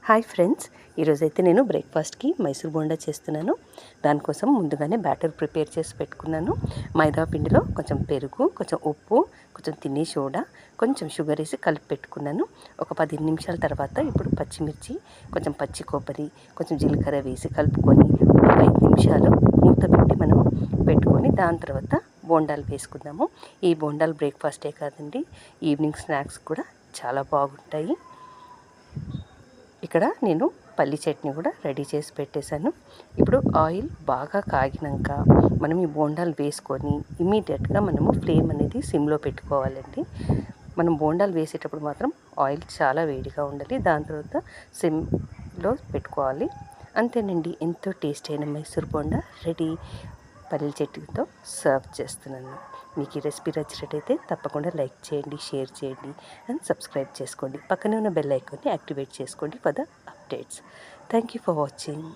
Hi friends, ఈరోజైతే నేను బ్రేక్ఫాస్ట్కి మైసూర్ బోండా చేస్తున్నాను. దానికోసం ముందుగానే బ్యాటర్ ప్రిపేర్ చేసి పెట్టుకున్నాను. మైదా పిండిలో కొంచెం పెరుగు, కొంచెం ఉప్పు, కొంచెం తినే సోడా, కొంచెం షుగర్ వేసి కలిపి పెట్టుకున్నాను. ఒక 15 నిమిషాల తర్వాత ఇప్పుడు పచ్చిమిర్చి, కొంచెం పచ్చి కొబ్బరి, కొంచెం జీలకర్ర వేసి కలుపుకొని 5 నిమిషాలు మూత పెట్టి మనం పెట్టుకొని దాని తర్వాత బోండాలు వేసుకుందాము. ఈ బోండాలు బ్రేక్ఫాస్టే కాదండి, ఈవినింగ్ స్నాక్స్ కూడా చాలా బాగుంటాయి. ఇక్కడ నేను పల్లి చట్నీ కూడా రెడీ చేసి పెట్టేశాను. ఇప్పుడు ఆయిల్ బాగా కాగినాక మనం ఈ బోండాలు వేసుకొని ఇమీడియట్గా మనము ఫ్లేమ్ అనేది సిమ్లో పెట్టుకోవాలండి. మనం బోండాలు వేసేటప్పుడు మాత్రం ఆయిల్ చాలా వేడిగా ఉండాలి. దాని తర్వాత సిమ్లో పెట్టుకోవాలి. అంతేనండి, ఎంతో టేస్టీ అయిన మైసూర్ బోండా రెడీ. పల్లి చట్నీతో సర్వ్ చేస్తున్నాను. మీకు ఈ రెసిపీ నచ్చినట్టయితే తప్పకుండా లైక్ చేయండి, షేర్ చేయండి అండ్ సబ్స్క్రైబ్ చేసుకోండి. పక్కనే ఉన్న బెల్ ఐకాన్ని యాక్టివేట్ చేసుకోండి for the updates. Thank you for watching.